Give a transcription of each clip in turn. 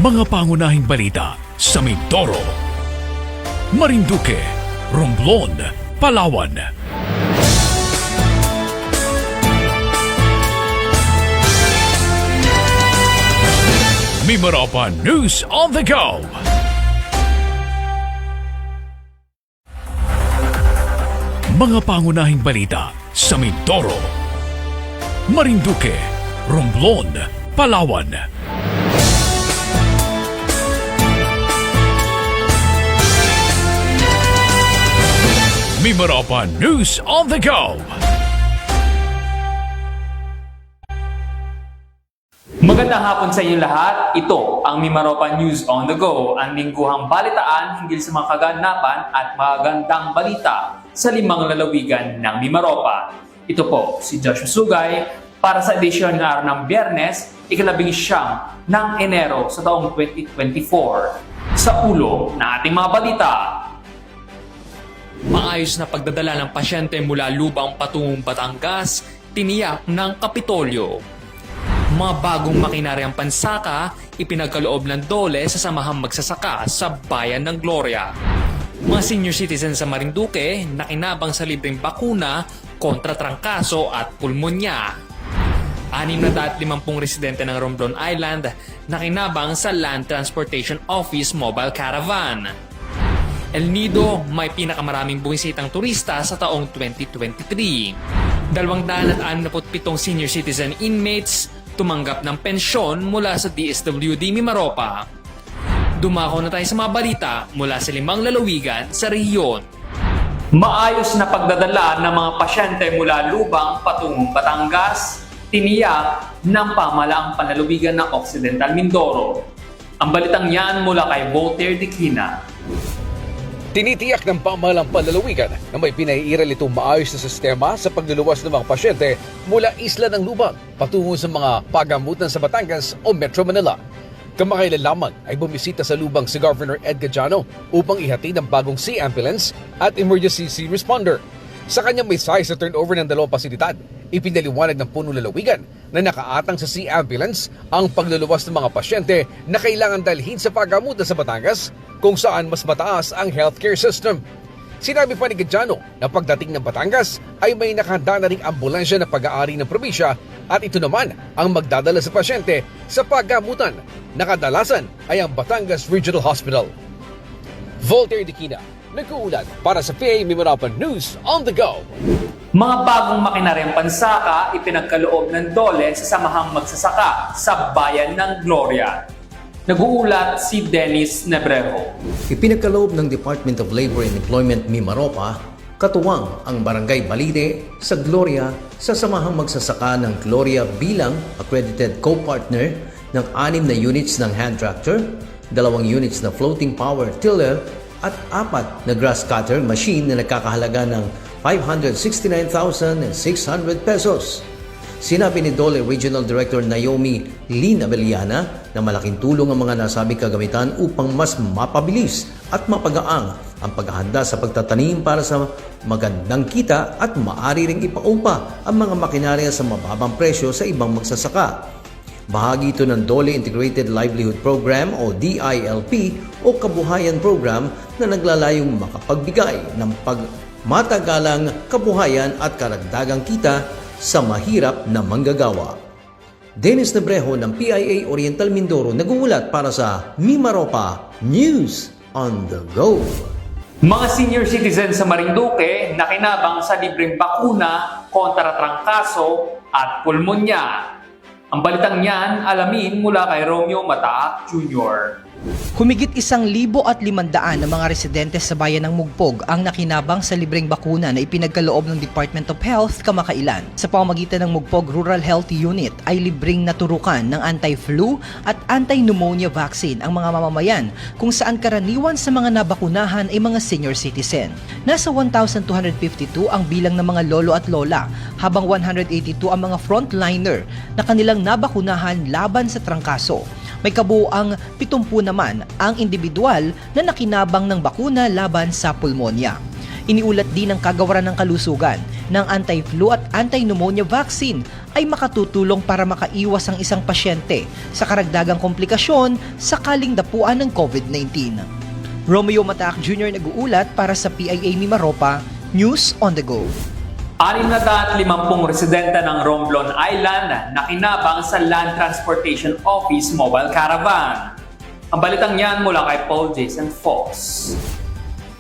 Mga pangunahing balita sa Mindoro, Marinduque, Romblon, Palawan. Mimaropa News on the Go. Mga pangunahing balita sa Mindoro, Marinduque, Romblon, Palawan. Mimaropa News on the Go. Magandang hapon sa inyo lahat. Ito ang Mimaropa News on the Go, ang lingguhang balitaan hinggil sa mga kaganapan at magandang balita sa 5 lalawigan ng Mimaropa. Ito po si Joshua Sugay para sa edisyon ng araw ng Biyernes, ika-19 ng Enero sa taong 2024. Sa ulo ng ating mga balita. Maayos na pagdadala ng pasyente mula Lubang patungong Batangas, tiniyak ng Kapitolyo. Mga bagong makinaryang pansaka, ipinagkaloob ng DOLE sa samahang magsasaka sa Bayan ng Gloria. Mga senior citizens sa Marinduque, nakinabang sa libreng bakuna kontra trangkaso at pulmonya. 650 residente ng Romblon Island, nakinabang sa Land Transportation Office Mobile Caravan. El Nido, may pinakamaraming buwisitang turista sa taong 2023. 267 senior citizen inmates tumanggap ng pensyon mula sa DSWD Mimaropa. Dumako na tayo sa mga balita mula sa 5 lalawigan sa rehiyon. Maayos na pagdadala ng mga pasyente mula Lubang patungong Batangas, tiniyak ng pamahalaang panlalawigan ng Occidental Mindoro. Ang balitang yan mula kay Voltaire Dikina. Tinitiyak ng pamahalang panlalawigan na may pinaiiral itong maayos na sistema sa pagluluwas ng mga pasyente mula isla ng Lubang patungo sa mga pagamutan sa Batangas o Metro Manila. Kamakailan lamang ay bumisita sa Lubang si Governor Ed Gajano upang ihatid ang bagong Sea Ambulance at Emergency Sea Responder. Sa kanyang may size sa turnover ng 2 pasilidad, ipinaliwanag ng punong lalawigan na nakaatang sa Sea Ambulance ang pagluluwas ng mga pasyente na kailangan dalhin sa pagamutan sa Batangas kung saan mas mataas ang healthcare system. Sinabi pa ni Gajano na pagdating ng Batangas ay may nakahanda na ring ambulansya na pag-aari ng probinsya at ito naman ang magdadala sa pasyente sa pagamutan na kadalasan ay ang Batangas Regional Hospital. Voltaire Dikina, nag-uulat para sa PA Mimaropa News on the Go. Mga bagong makinaryang pansaka ipinagkaloob ng DOLE sa samahang magsasaka sa Bayan ng Gloria. Nag-uulat si Dennis Nebrejo. Ipinagkaloob ng Department of Labor and Employment Mimaropa, katuwang ang Barangay Balide sa Gloria sa samahang magsasaka ng Gloria bilang accredited co-partner ng 6 na units ng hand tractor, 2 units na floating power tiller at 4 na grass cutter machine na nagkakahalaga ng 569,600 pesos. Sinabi ni DOLE Regional Director Naomi Lynn Abeliana na malaking tulong ang mga nasabing kagamitan upang mas mapabilis at mapagaang ang paghahanda sa pagtatanim para sa magandang kita at maaari ring ipaupa ang mga makinarya sa mababang presyo sa ibang magsasaka. Bahagi ito ng DOLE Integrated Livelihood Program o DILP o Kabuhayan Program na naglalayong makapagbigay ng matagalang kabuhayan at karagdagang kita sa mahirap na manggagawa. Dennis Nebrejo ng PIA Oriental Mindoro nag-uulat para sa Mimaropa News on the Go. Mga senior citizens sa Marinduque nakinabang sa libreng bakuna kontra trangkaso at pulmonya. Ang balitang yan alamin mula kay Romeo Mataak Jr. Humigit 1,500 na mga residente sa bayan ng Mugpog ang nakinabang sa libreng bakuna na ipinagkaloob ng Department of Health kamakailan. Sa pamamagitan ng Mugpog Rural Health Unit ay libreng naturukan ng anti-flu at anti-pneumonia vaccine ang mga mamamayan kung saan karaniwan sa mga nabakunahan ay mga senior citizen. Nasa 1,252 ang bilang ng mga lolo at lola habang 182 ang mga frontliner na kanilang nabakunahan laban sa trangkaso. May kabuuang 70 naman ang individual na nakinabang ng bakuna laban sa pulmonya. Iniulat din ng Kagawaran ng Kalusugan ng anti-flu at anti-pneumonia vaccine ay makatutulong para makaiwas ang isang pasyente sa karagdagang komplikasyon sakaling dapuan ng COVID-19. Romeo Mataak Jr. nag-uulat para sa PIA Mimaropa, News on the Go. 650 residente ng Romblon Island na kinabang sa Land Transportation Office Mobile Caravan. Ang balitang yan mula kay Paul Jason Fox.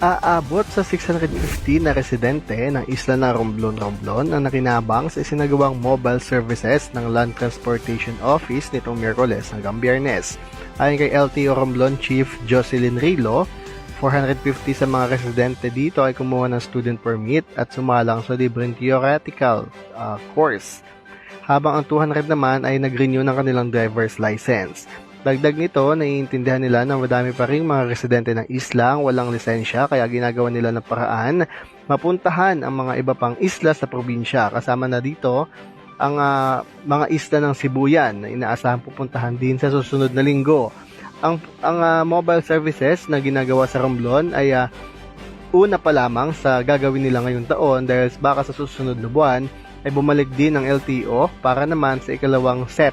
Aabot sa 650 na residente ng isla ng Romblon ang nakinabang sa isinagawang mobile services ng Land Transportation Office nitong Miyerkules hanggang Biyernes. Ayon kay LTO Romblon Chief Jocelyn Rilo, 450 sa mga residente dito ay kumuha ng student permit at sumalang sa libreng theoretical course, habang ang 200 naman ay nag-renew ng kanilang driver's license. Dagdag nito, naiintindihan nila na madami pa ring mga residente ng isla ang walang lisensya, kaya ginagawa nila ng paraan mapuntahan ang mga iba pang isla sa probinsya. Kasama na dito ang mga isla ng Sibuyan na inaasahan pupuntahan din sa susunod na linggo. Ang mobile services na ginagawa sa Romblon ay una pa lamang sa gagawin nila ngayong taon, dahil baka sa susunod na buwan ay bumalik din ang LTO para naman sa ikalawang set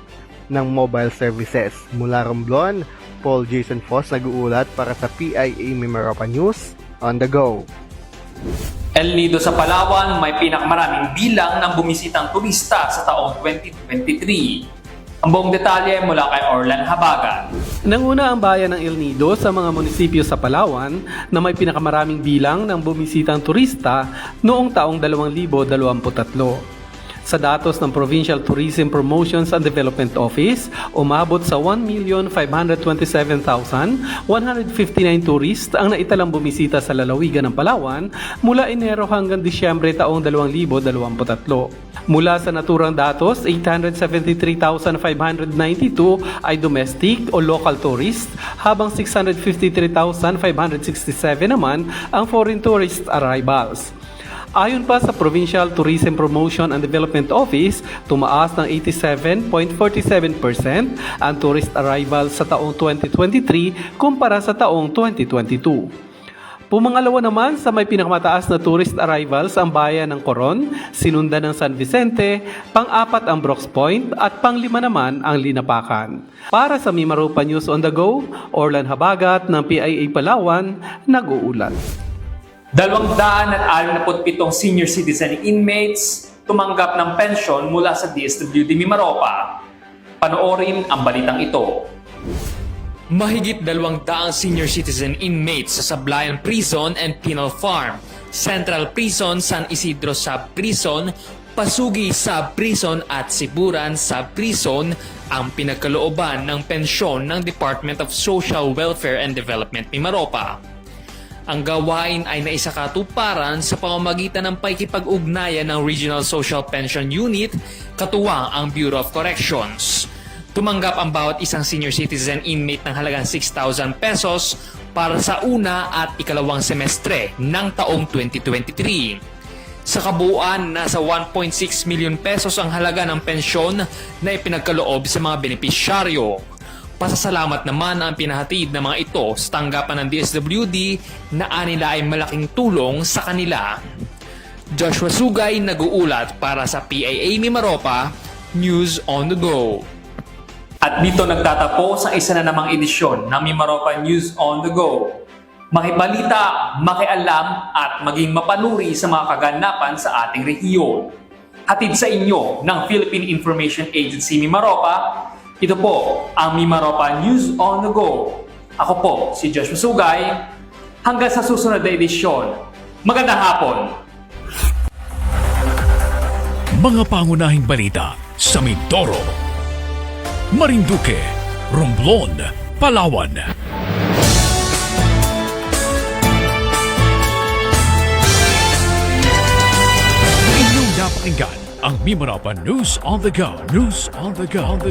ng mobile services. Mula Romblon, Paul Jason Foss nag-uulat para sa PIA Mimaropa News on the Go. El Nido sa Palawan may pinakamaraming bilang ng bumisitang turista sa taong 2023. Ang buong detalye mula kay Orlan Habagan. Nanguna ang bayan ng El Nido sa mga munisipyo sa Palawan na may pinakamaraming bilang ng bumisitang turista noong taong 2023. Sa datos ng Provincial Tourism Promotions and Development Office, umabot sa 1,527,159 tourist ang naitalang bumisita sa lalawigan ng Palawan mula Enero hanggang Disyembre taong 2023. Mula sa naturang datos, 873,592 ay domestic o local tourist, habang 653,567 naman ang foreign tourist arrivals. Ayon pa sa Provincial Tourism Promotion and Development Office, tumaas ng 87.47% ang tourist arrivals sa taong 2023 kumpara sa taong 2022. Pumangalawa naman sa may pinakamataas na tourist arrivals ang bayan ng Coron, sinundan ng San Vicente, pang-apat ang Brooks Point at pang-lima naman ang Linapakan. Para sa Mimaropa News on the Go, Orlan Habagat ng PIA Palawan, nag-uulat. 267 senior citizen inmates tumanggap ng pensyon mula sa DSWD Mimaropa. Panoorin ang balitang ito. Mahigit 200 senior citizen inmates sa Sablayan Prison and Penal Farm, Central Prison, San Isidro Sub-Prison, Pasugi Sub-Prison at Siburan Sub-Prison ang pinagkalooban ng pensyon ng Department of Social Welfare and Development Mimaropa. Ang gawain ay naisakatuparan sa pamamagitan ng pakikipag-ugnayan ng Regional Social Pension Unit, katuwang ang Bureau of Corrections. Tumanggap ang bawat isang senior citizen inmate ng halagang 6,000 pesos para sa una at ikalawang semestre ng taong 2023. Sa kabuuan, nasa 1.6 million pesos ang halaga ng pensyon na ipinagkaloob sa mga benepisyaryo. Pasasalamat naman ang pinahatid ng mga ito sa tanggapan ng DSWD na anila ay malaking tulong sa kanila. Joshua Sugay nag-uulat para sa PIA Mimaropa, News on the Go. At dito nagtatapos ang isa na namang edisyon ng Mimaropa News on the Go. Makibalita, makialam at maging mapanuri sa mga kaganapan sa ating rehiyon. Hatid sa inyo ng Philippine Information Agency Mimaropa. Ito po ang Mimaropa News on the Go. Ako po si Joshua Sugay. Hanggang sa susunod na edisyon. Magandang hapon! Mga pangunahing balita sa Mindoro, Marinduque, Romblon, Palawan. Inyong napakinggan ang Mimaropa News on the Go. News on the Go.